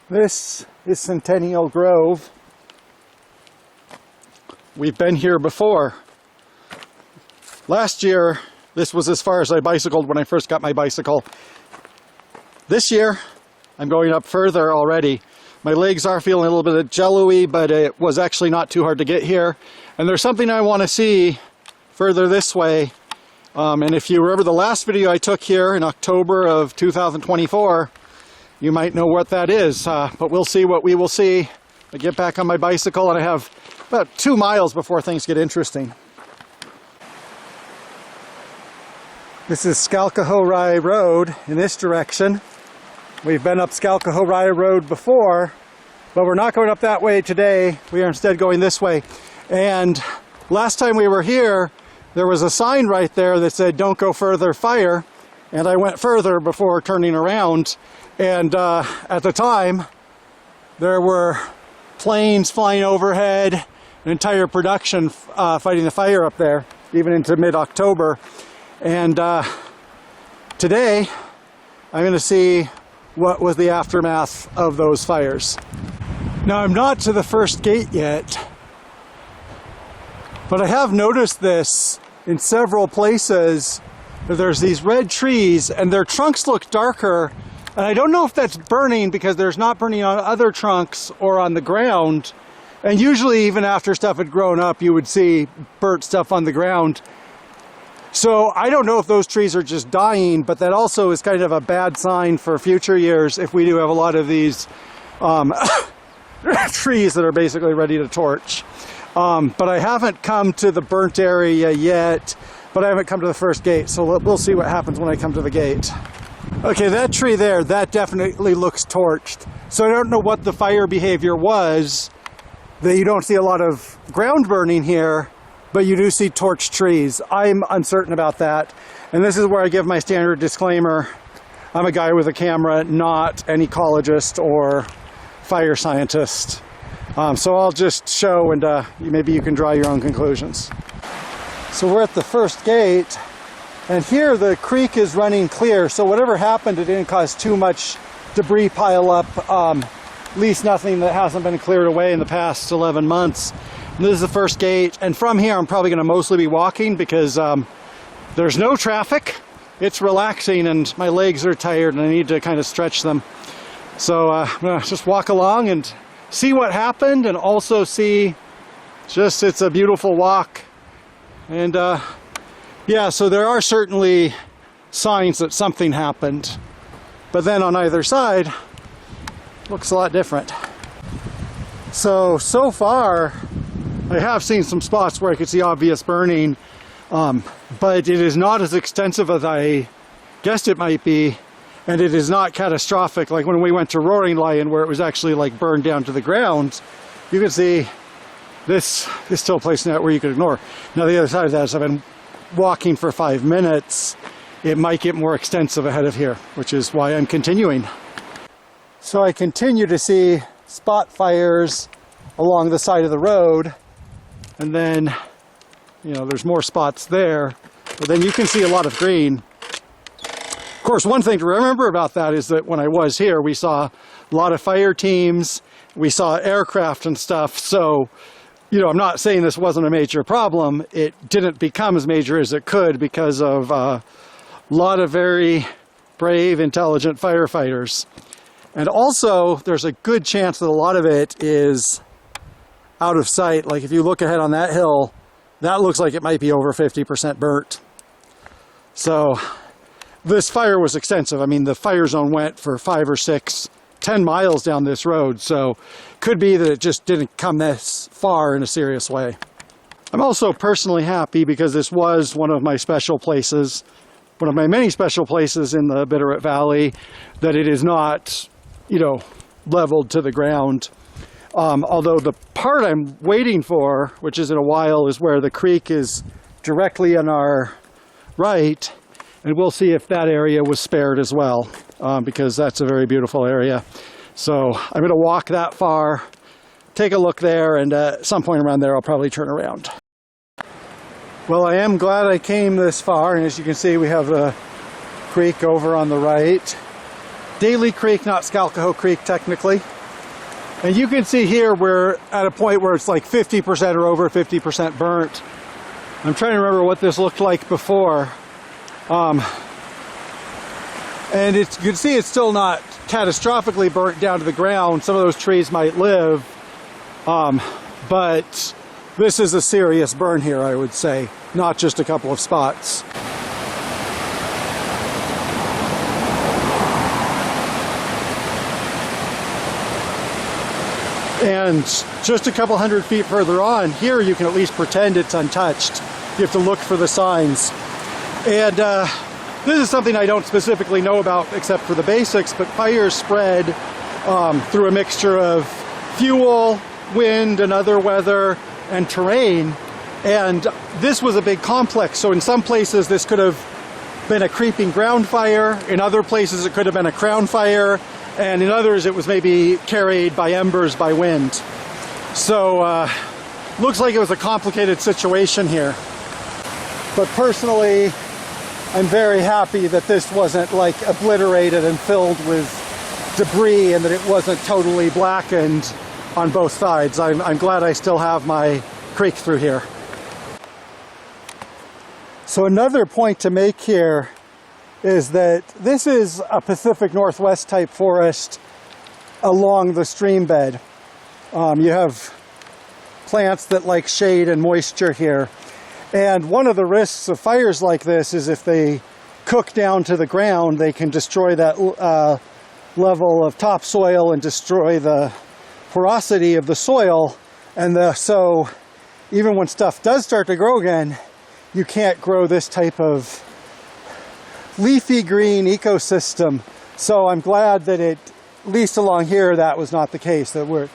This is Centennial Grove. We've been here before. Last year, this was as far as I bicycled when I first got my bicycle. This year, I'm going up further already. My legs are feeling a little bit jello-y, but it was actually not too hard to get here. And there's something I want to see further this way. And if you remember the last video I took here in October of 2024, you might know what that is, but we'll see what we will see. I get back on my bicycle and I have about 2 miles before things get interesting. This is Skalkaho Highway Road in this direction. We've been up Skalkaho Highway Road before, but we're not going up that way today. We are instead going this way. And last time we were here, there was a sign right there that said, "Don't go further, fire." And I went further before turning around. And at the time, there were planes flying overhead, an entire production fighting the fire up there, even into mid-October. And today, I'm going to see what was the aftermath of those fires. Now, I'm not to the first gate yet, but I have noticed this in several places. There's these red trees, and their trunks look darker. And I don't know if that's burning because there's not burning on other trunks or on the ground. And usually even after stuff had grown up, you would see burnt stuff on the ground. So I don't know if those trees are just dying, but that also is kind of a bad sign for future years if we do have a lot of these trees that are basically ready to torch. But I haven't come to the burnt area yet, but I haven't come to the first gate. So we'll see what happens when I come to the gate. Okay, that tree there, that definitely looks torched. So I don't know what the fire behavior was, that you don't see a lot of ground burning here, but you do see torched trees. I'm uncertain about that. And this is where I give my standard disclaimer. I'm a guy with a camera, not an ecologist or fire scientist. So I'll just show and maybe you can draw your own conclusions. So we're at the first gate. And here the creek is running clear, so whatever happened, it didn't cause too much debris pile up, at least nothing that hasn't been cleared away in the past 11 months. And this is the first gate, and from here I'm probably going to mostly be walking because there's no traffic. It's relaxing and my legs are tired and I need to kind of stretch them. So I'm going to just walk along and see what happened, and also see it's a beautiful walk. And yeah, so there are certainly signs that something happened, but then on either side, looks a lot different. So far, I have seen some spots where I could see obvious burning, but it is not as extensive as I guessed it might be, and it is not catastrophic. Like when we went to Roaring Lion, where it was actually like burned down to the ground, you can see this is still a place now where you could ignore. Now the other side of that is I've been walking for 5 minutes, it might get more extensive ahead of here, which is why I'm continuing. So I continue to see spot fires along the side of the road, and then, you know, there's more spots there, but then you can see a lot of green. Of course, one thing to remember about that is that when I was here, we saw a lot of fire teams, we saw aircraft and stuff, so you know, I'm not saying this wasn't a major problem. It didn't become as major as it could because of a lot of very brave, intelligent firefighters. And also, there's a good chance that a lot of it is out of sight. Like if you look ahead on that hill, that looks like it might be over 50% burnt. So this fire was extensive. I mean, the fire zone went for 5 or 6, 10 miles down this road, so could be that it just didn't come this far in a serious way. I'm also personally happy because this was one of my special places, one of my many special places in the Bitterroot Valley, that it is not, you know, leveled to the ground. Although the part I'm waiting for, which is in a while, is where the creek is directly on our right, and we'll see if that area was spared as well, because that's a very beautiful area. So I'm going to walk that far, take a look there, and at some point around there I'll probably turn around. Well, I am glad I came this far, and as you can see we have the creek over on the right. Daly Creek, not Skalkaho Creek technically. And you can see here we're at a point where it's like 50% or over 50% burnt. I'm trying to remember what this looked like before. And you can see it's still not catastrophically burnt down to the ground. Some of those trees might live. But this is a serious burn here, I would say, not just a couple of spots. And just a couple hundred feet further on, here you can at least pretend it's untouched. You have to look for the signs. And this is something I don't specifically know about except for the basics, but fires spread through a mixture of fuel, wind, and other weather, and terrain. And this was a big complex, so in some places this could have been a creeping ground fire, in other places it could have been a crown fire, and in others it was maybe carried by embers by wind. So looks like it was a complicated situation here. But personally, I'm very happy that this wasn't like obliterated and filled with debris and that it wasn't totally blackened on both sides. I'm glad I still have my creek through here. So another point to make here is that this is a Pacific Northwest type forest along the stream bed. You have plants that like shade and moisture here. And one of the risks of fires like this is if they cook down to the ground, they can destroy that level of topsoil and destroy the porosity of the soil. And so even when stuff does start to grow again, you can't grow this type of leafy green ecosystem. So I'm glad that at least along here that was not the case. That we're,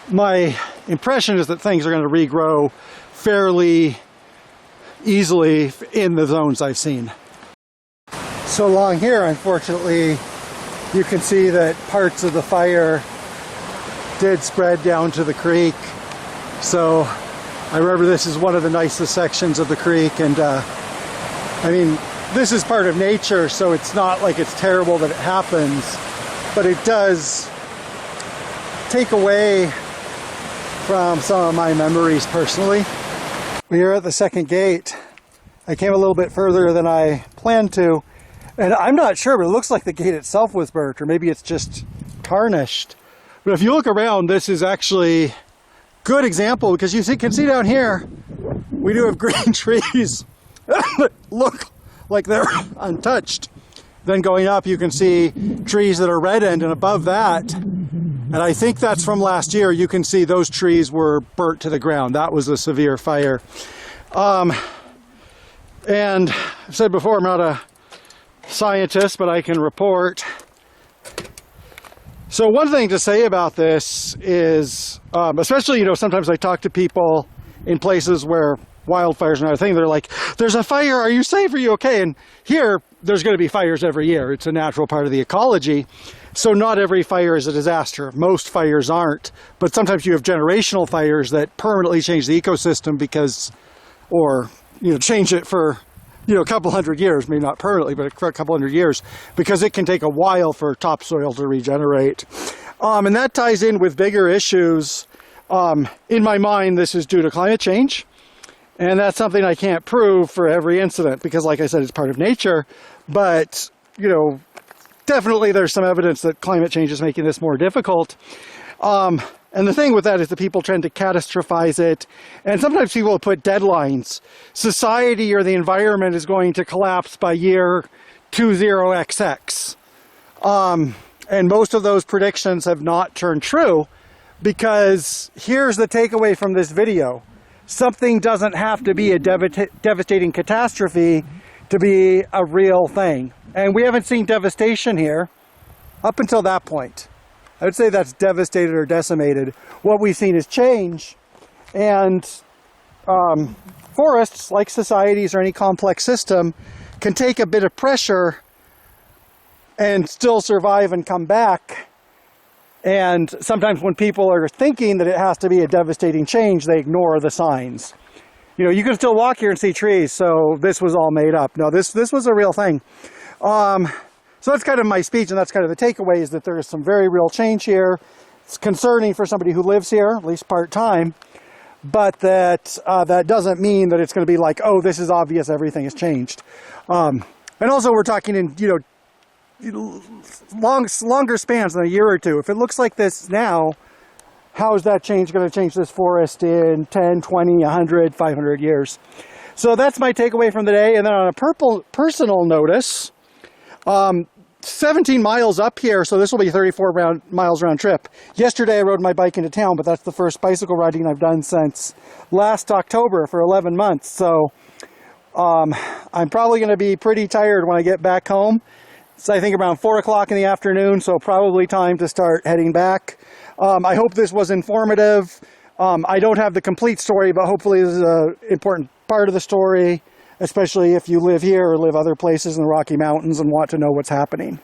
my impression is that things are going to regrow fairly easily in the zones I've seen. So along here, unfortunately, you can see that parts of the fire did spread down to the creek. So I remember this is one of the nicest sections of the creek, and I mean, this is part of nature, so it's not like it's terrible that it happens, but it does take away from some of my memories personally. We are at the second gate. I came a little bit further than I planned to, and I'm not sure, but it looks like the gate itself was burnt, or maybe it's just tarnished. But if you look around, this is actually a good example, because you can see down here, we do have green trees that look like they're untouched. Then going up, you can see trees that are red-end, and above that, and I think that's from last year, you can see those trees were burnt to the ground. That was a severe fire. And I've said before, I'm not a scientist, but I can report. So one thing to say about this is, especially, sometimes I talk to people in places where wildfires are not a thing. They're like, there's a fire, are you safe, are you okay? And here, there's going to be fires every year. It's a natural part of the ecology. So not every fire is a disaster. Most fires aren't. But sometimes you have generational fires that permanently change the ecosystem because, or, change it for, a couple hundred years, maybe not permanently, but a couple hundred years, because it can take a while for topsoil to regenerate. And that ties in with bigger issues. In my mind, this is due to climate change. And that's something I can't prove for every incident because, like I said, it's part of nature. But, definitely there's some evidence that climate change is making this more difficult. And the thing with that is that people tend to catastrophize it. And sometimes people put deadlines. Society or the environment is going to collapse by year 20XX. And most of those predictions have not turned true because here's the takeaway from this video. Something doesn't have to be a devastating catastrophe to be a real thing. And we haven't seen devastation here up until that point. I would say that's devastated or decimated. What we've seen is change. And forests, like societies or any complex system, can take a bit of pressure and still survive and come back. And sometimes when people are thinking that it has to be a devastating change, they ignore the signs. You can still walk here and see trees, so this was all made up. No, this was a real thing. So that's kind of my speech, and that's kind of the takeaway, is that there is some very real change here. It's concerning for somebody who lives here, at least part-time, but that doesn't mean that it's going to be like, oh, this is obvious, everything has changed. And also we're talking in, longer spans than a year or two. If it looks like this now, how is that change going to change this forest in 10, 20, 100, 500 years? So that's my takeaway from the day. And then on a personal notice, 17 miles up here, so this will be 34 miles round trip. Yesterday I rode my bike into town, but that's the first bicycle riding I've done since last October for 11 months. So I'm probably going to be pretty tired when I get back home. It's, I think, around 4 o'clock in the afternoon, so probably time to start heading back. I hope this was informative. I don't have the complete story, but hopefully this is an important part of the story, especially if you live here or live other places in the Rocky Mountains and want to know what's happening.